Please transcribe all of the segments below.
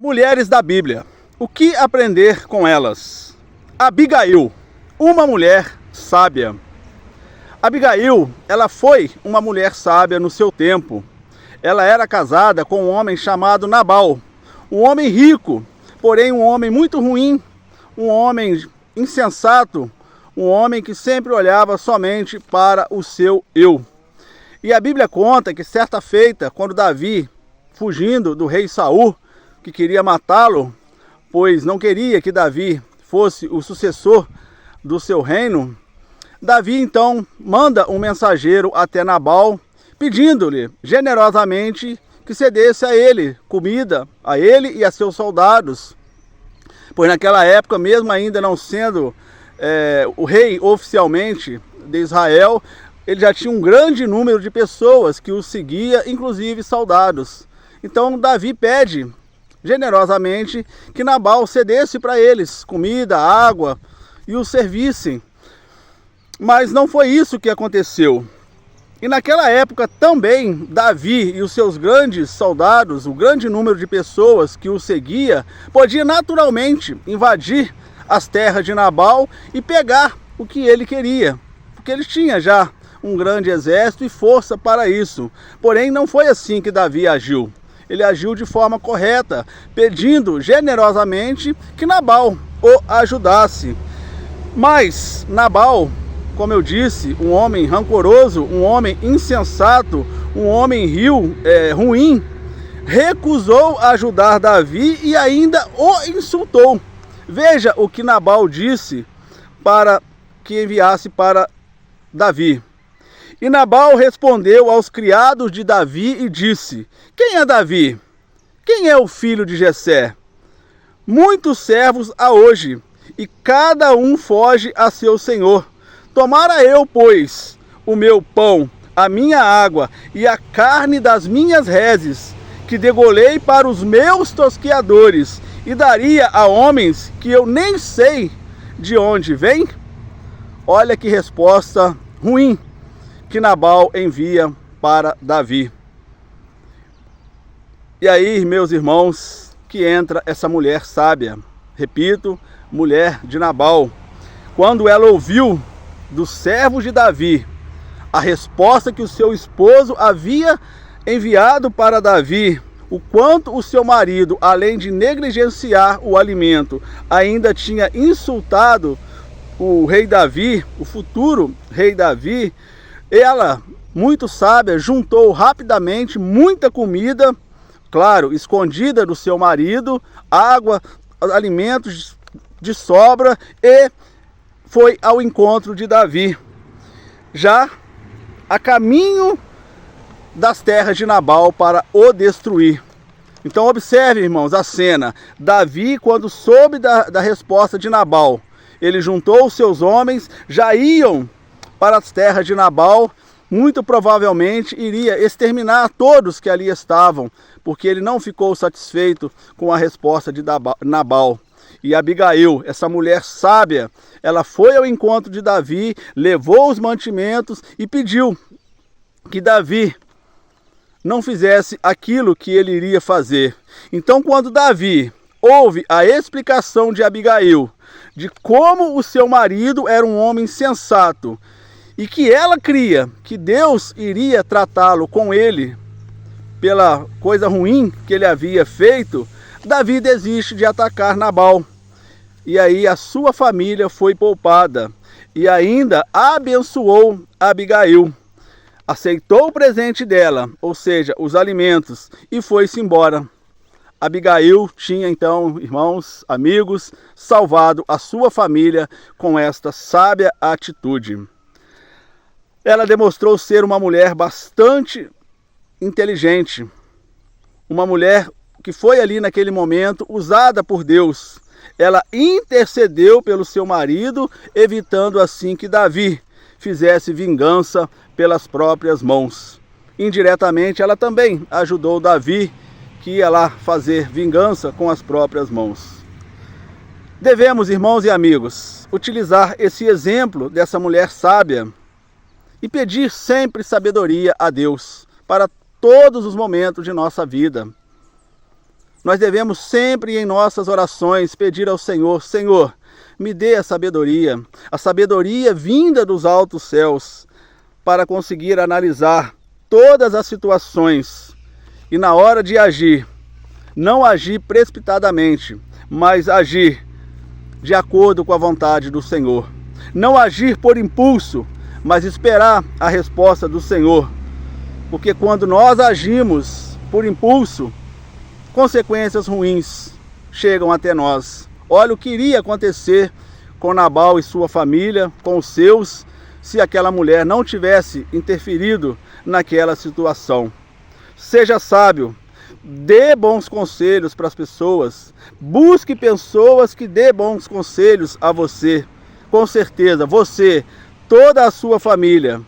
Mulheres da Bíblia. O que aprender com elas? Abigail, uma mulher sábia. Abigail, ela foi uma mulher sábia no seu tempo. Ela era casada com um homem chamado Nabal, um homem rico, porém um homem muito ruim, um homem insensato, um homem que sempre olhava somente para o seu eu. E a Bíblia conta que certa feita, quando Davi, fugindo do rei Saul, que queria matá-lo, pois não queria que Davi fosse o sucessor do seu reino, Davi então manda um mensageiro até Nabal, pedindo-lhe generosamente que cedesse a ele comida, a ele e a seus soldados, pois naquela época, mesmo ainda não sendo o rei oficialmente de Israel, ele já tinha um grande número de pessoas que o seguia, inclusive soldados. Então Davi pede generosamente que Nabal cedesse para eles comida, água e os servissem. Mas não foi isso que aconteceu. E naquela época também Davi e os seus grandes soldados, o grande número de pessoas que o seguia, podia naturalmente invadir as terras de Nabal e pegar o que ele queria, porque ele tinha já um grande exército e força para isso. Porém, não foi assim que Davi agiu. Ele agiu de forma correta, pedindo generosamente que Nabal o ajudasse. Mas Nabal, como eu disse, um homem rancoroso, um homem insensato, um homem ruim, recusou ajudar Davi e ainda o insultou. Veja o que Nabal disse para que enviasse para Davi. E Nabal respondeu aos criados de Davi e disse: quem é Davi? Quem é o filho de Jessé? Muitos servos há hoje, e cada um foge a seu senhor. Tomara eu, pois, o meu pão, a minha água e a carne das minhas reses, que degolei para os meus tosqueadores, e daria a homens que eu nem sei de onde vêm? Olha que resposta ruim que Nabal envia para Davi. E aí, meus irmãos, que entra essa mulher sábia, repito, mulher de Nabal. Quando ela ouviu dos servos de Davi a resposta que o seu esposo havia enviado para Davi, o quanto o seu marido, além de negligenciar o alimento, ainda tinha insultado o rei Davi, o futuro rei Davi, ela, muito sábia, juntou rapidamente muita comida, claro, escondida do seu marido, água, alimentos de sobra, e foi ao encontro de Davi, já a caminho das terras de Nabal para o destruir. Então observe, irmãos, a cena. Davi, quando soube da resposta de Nabal, ele juntou os seus homens, já iam para as terras de Nabal, muito provavelmente iria exterminar todos que ali estavam, porque ele não ficou satisfeito com a resposta de Nabal. E Abigail, essa mulher sábia, ela foi ao encontro de Davi, levou os mantimentos e pediu que Davi não fizesse aquilo que ele iria fazer. Então, quando Davi ouve a explicação de Abigail, de como o seu marido era um homem sensato, e que ela cria que Deus iria tratá-lo com ele pela coisa ruim que ele havia feito, Davi desiste de atacar Nabal. E aí a sua família foi poupada. E ainda abençoou Abigail. Aceitou o presente dela, ou seja, os alimentos, e foi-se embora. Abigail tinha então, irmãos, amigos, salvado a sua família com esta sábia atitude. Ela demonstrou ser uma mulher bastante inteligente, uma mulher que foi ali naquele momento usada por Deus. Ela intercedeu pelo seu marido, evitando assim que Davi fizesse vingança pelas próprias mãos. Indiretamente, ela também ajudou Davi, que ia lá fazer vingança com as próprias mãos. Devemos, irmãos e amigos, utilizar esse exemplo dessa mulher sábia e pedir sempre sabedoria a Deus para todos os momentos de nossa vida. nós devemos sempre em nossas orações pedir ao Senhor: Senhor, me dê a sabedoria vinda dos altos céus, para conseguir analisar todas as situações e na hora de agir, não agir precipitadamente, mas agir de acordo com a vontade do Senhor. Não agir por impulso, mas esperar a resposta do Senhor. Porque quando nós agimos por impulso, consequências ruins chegam até nós. Olha o que iria acontecer com Nabal e sua família, com os seus, se aquela mulher não tivesse interferido naquela situação. Seja sábio, dê bons conselhos para as pessoas, busque pessoas que dê bons conselhos a você. Com certeza, você, toda a sua família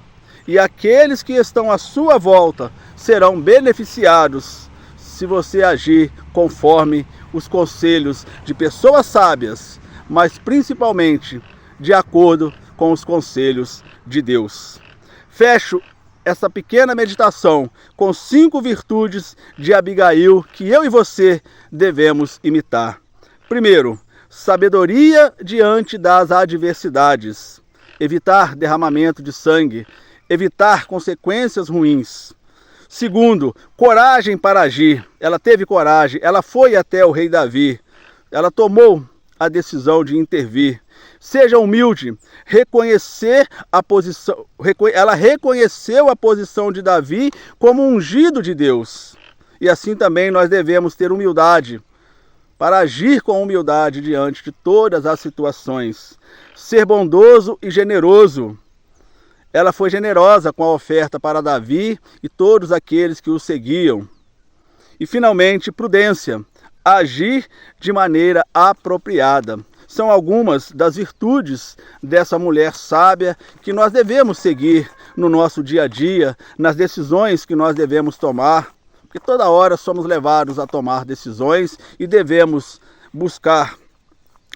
e aqueles que estão à sua volta serão beneficiados se você agir conforme os conselhos de pessoas sábias, mas principalmente de acordo com os conselhos de Deus. Fecho essa pequena meditação com 5 virtudes de Abigail que eu e você devemos imitar. Primeiro, sabedoria diante das adversidades. Evitar derramamento de sangue, evitar consequências ruins. Segundo, coragem para agir. Ela teve coragem, ela foi até o rei Davi, ela tomou a decisão de intervir. Seja humilde, ela reconheceu a posição de Davi como ungido de Deus. E assim também nós devemos ter humildade, para agir com humildade diante de todas as situações. Ser bondoso e generoso. Ela foi generosa com a oferta para Davi e todos aqueles que o seguiam. E finalmente, prudência. Agir de maneira apropriada. São algumas das virtudes dessa mulher sábia que nós devemos seguir no nosso dia a dia, nas decisões que nós devemos tomar, porque toda hora somos levados a tomar decisões e devemos buscar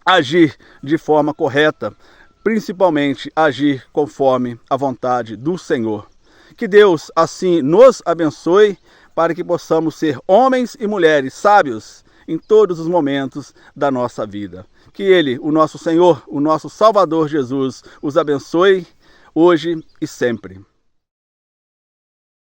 agir de forma correta, principalmente agir conforme a vontade do Senhor. Que Deus assim nos abençoe para que possamos ser homens e mulheres sábios em todos os momentos da nossa vida. Que Ele, o nosso Senhor, o nosso Salvador Jesus, os abençoe hoje e sempre.